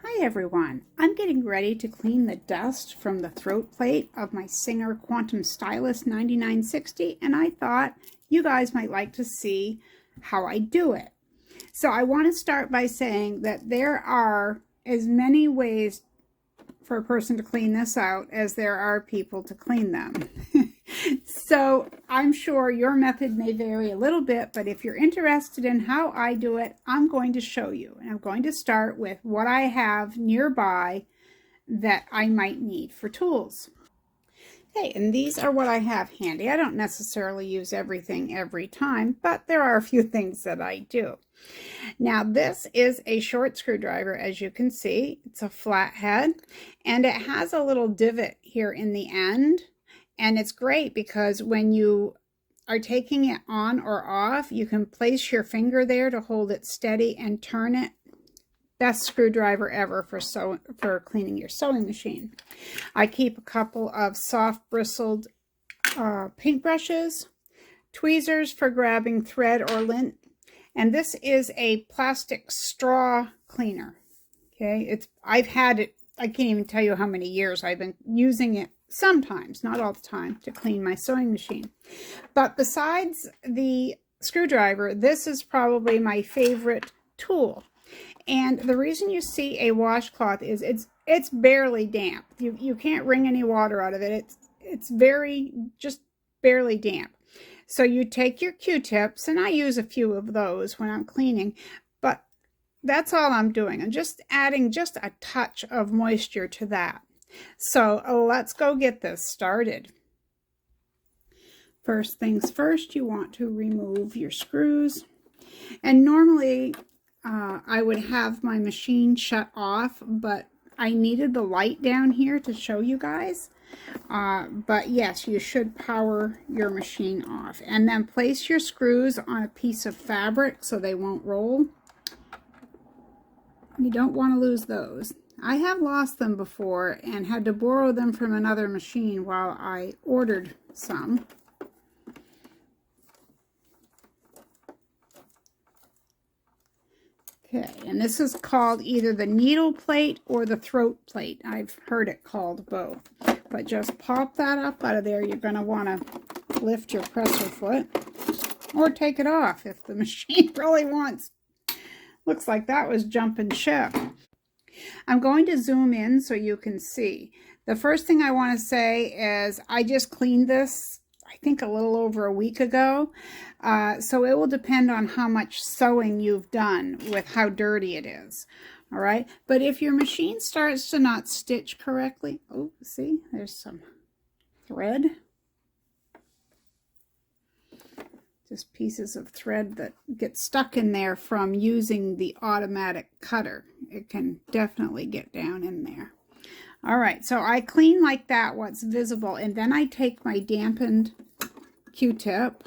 Hi everyone, I'm getting ready to clean the dust from the throat plate of my Singer Quantum Stylist 9960, and I thought you guys might like to see how I do it. So I want to start by saying that there are as many ways for a person to clean this out as there are people to clean them. So I'm sure your method may vary a little bit, but if you're interested in how I do it, I'm going to show you. And I'm going to start with what I have nearby that I might need for tools. Okay, and these are what I have handy. I don't necessarily use everything every time, but there are a few things that I do. Now this is a short screwdriver, as you can see. It's a flathead, and it has a little divot here in the end. And it's great because when you are taking it on or off, you can place your finger there to hold it steady and turn it. Best screwdriver ever for cleaning your sewing machine. I keep a couple of soft bristled paintbrushes, tweezers for grabbing thread or lint, and this is a plastic straw cleaner. Okay, I've had it, I can't even tell you how many years I've been using it. Sometimes, not all the time, to clean my sewing machine. But besides the screwdriver, this is probably my favorite tool. And the reason you see a washcloth is it's barely damp. You can't wring any water out of it. It's just barely damp. So you take your Q-tips, and I use a few of those when I'm cleaning, but that's all I'm doing. I'm just adding just a touch of moisture to that. So let's go get this started. First things first, you want to remove your screws. And normally I would have my machine shut off, but I needed the light down here to show you guys. But yes, you should power your machine off. And then place your screws on a piece of fabric so they won't roll. You don't want to lose those. I have lost them before and had to borrow them from another machine while I ordered some. Okay, and this is called either the needle plate or the throat plate. I've heard it called both. But just pop that up out of there. You're going to want to lift your presser foot or take it off if the machine really wants. Looks like that was jumping ship. I'm going to zoom in so you can see. The first thing I want to say is I just cleaned this, I think a little over a week ago. So it will depend on how much sewing you've done with how dirty it is. All right. But if your machine starts to not stitch correctly, oh, see, there's some thread. Just pieces of thread that get stuck in there from using the automatic cutter. It can definitely get down in there. All right, so I clean like that what's visible, and then I take my dampened Q-tip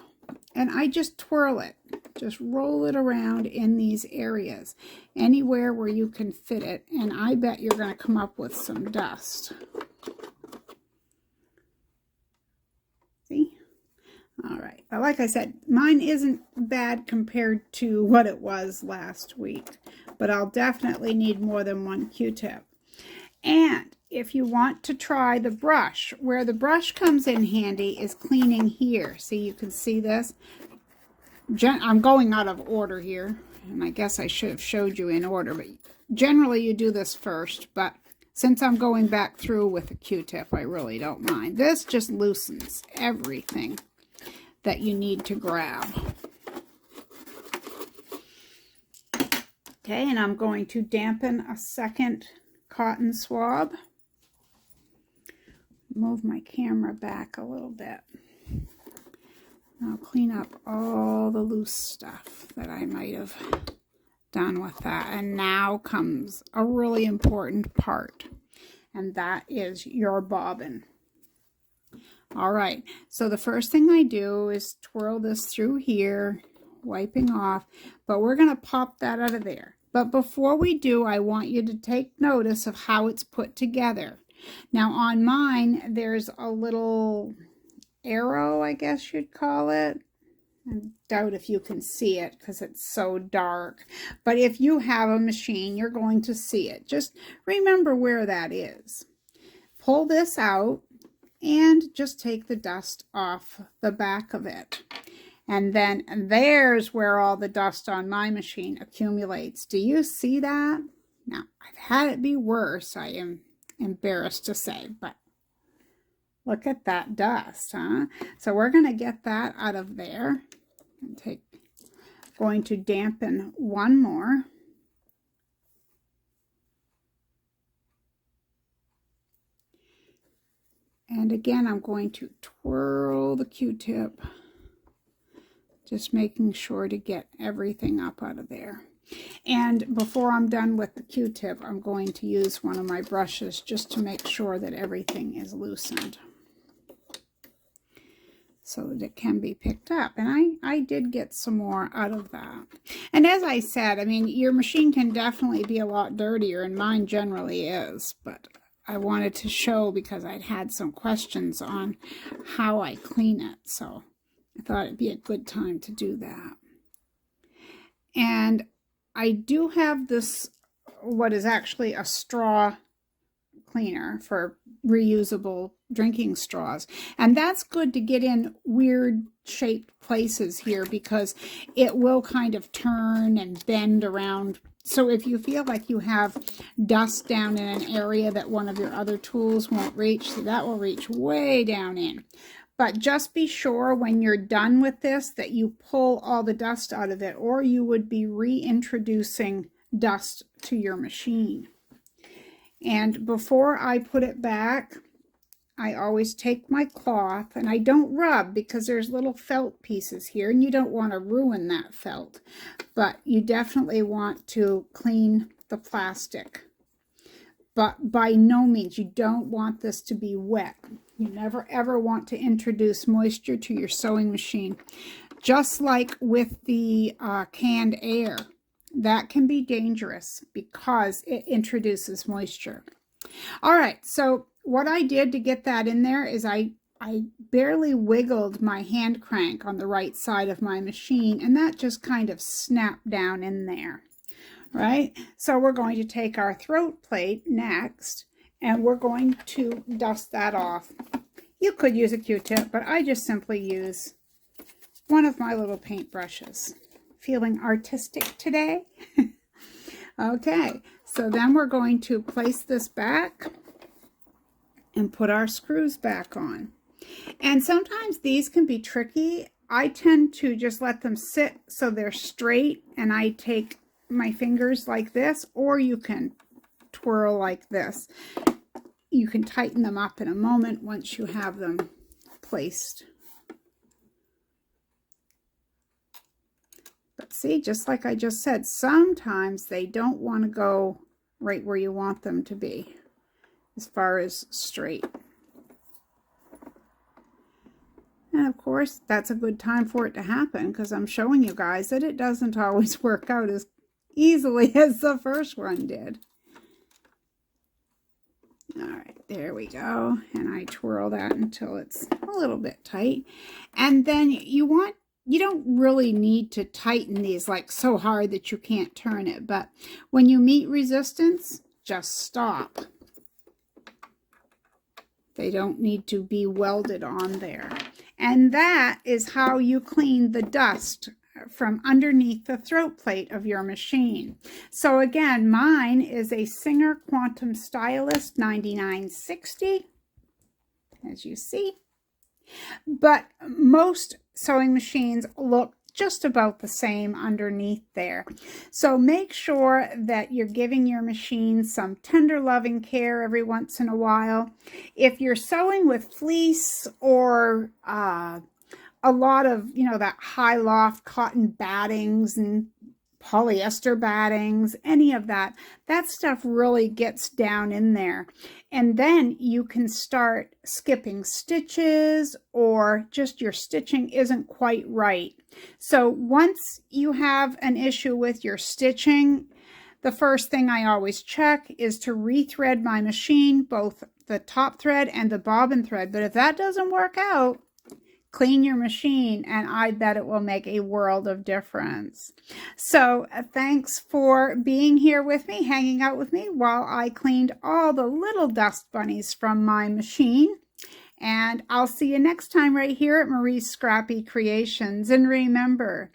and I just twirl it. Just roll it around in these areas, anywhere where you can fit it, and I bet you're going to come up with some dust. See? All right, but like I said, mine isn't bad compared to what it was last week, but I'll definitely need more than one Q-tip. And if you want to try the brush, where the brush comes in handy is cleaning here. See, you can see this. I'm going out of order here, and I guess I should have showed you in order, but generally you do this first, but since I'm going back through with a Q-tip, I really don't mind. This just loosens everything that you need to grab. Okay, and I'm going to dampen a second cotton swab. Move my camera back a little bit. I'll clean up all the loose stuff that I might have done with that. And now comes a really important part, and that is your bobbin. All right, so the first thing I do is twirl this through here, wiping off, but we're going to pop that out of there. But before we do, I want you to take notice of how it's put together. Now on mine, there's a little arrow, I guess you'd call it. I doubt if you can see it because it's so dark. But if you have a machine, you're going to see it. Just remember where that is. Pull this out and just take the dust off the back of it. And then there's where all the dust on my machine accumulates. Do you see that? Now, I've had it be worse, I am embarrassed to say, but look at that dust, huh? So we're going to get that out of there. And going to dampen one more. And again, I'm going to twirl the Q-tip, just making sure to get everything up out of there. And before I'm done with the Q-tip, I'm going to use one of my brushes just to make sure that everything is loosened, so that it can be picked up. And I did get some more out of that. And as I said, I mean, your machine can definitely be a lot dirtier, and mine generally is, but I wanted to show because I'd had some questions on how I clean it, so I thought it'd be a good time to do that. And I do have this, what is actually a straw cleaner for reusable drinking straws, and that's good to get in weird shaped places here because it will kind of turn and bend around. So if you feel like you have dust down in an area that one of your other tools won't reach, so that will reach way down in. But just be sure when you're done with this that you pull all the dust out of it, or you would be reintroducing dust to your machine. And before I put it back, I always take my cloth, and I don't rub because there's little felt pieces here, and you don't want to ruin that felt. But you definitely want to clean the plastic. But by no means, you don't want this to be wet. You never ever want to introduce moisture to your sewing machine. Just like with the canned air, that can be dangerous because it introduces moisture. All right, so what I did to get that in there is I barely wiggled my hand crank on the right side of my machine, and that just kind of snapped down in there, right? So we're going to take our throat plate next, and we're going to dust that off. You could use a Q-tip, but I just simply use one of my little paint brushes. Feeling artistic today? Okay, so then we're going to place this back and put our screws back on. And sometimes these can be tricky. I tend to just let them sit so they're straight, and I take my fingers like this, or you can twirl like this. You can tighten them up in a moment once you have them placed. But see, just like I just said, sometimes they don't want to go right where you want them to be as far as straight. And of course, that's a good time for it to happen because I'm showing you guys that it doesn't always work out as easily as the first one did. All right, there we go. And I twirl that until it's a little bit tight. And then you don't really need to tighten these like so hard that you can't turn it. But when you meet resistance, just stop. They don't need to be welded on there. And that is how you clean the dust from underneath the throat plate of your machine. So again, mine is a Singer Quantum Stylist 9960, as you see. But most sewing machines look just about the same underneath there. So make sure that you're giving your machine some tender loving care every once in a while. If you're sewing with fleece or a lot of, that high loft cotton battings and polyester battings, any of that stuff really gets down in there. And then you can start skipping stitches, or just your stitching isn't quite right. So once you have an issue with your stitching, the first thing I always check is to rethread my machine, both the top thread and the bobbin thread. But if that doesn't work out, clean your machine, and I bet it will make a world of difference. So thanks for being here with me, hanging out with me while I cleaned all the little dust bunnies from my machine. And I'll see you next time right here at Marie's Scrappy Creations. And remember,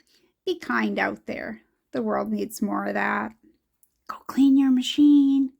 be kind out there. The world needs more of that. Go clean your machine.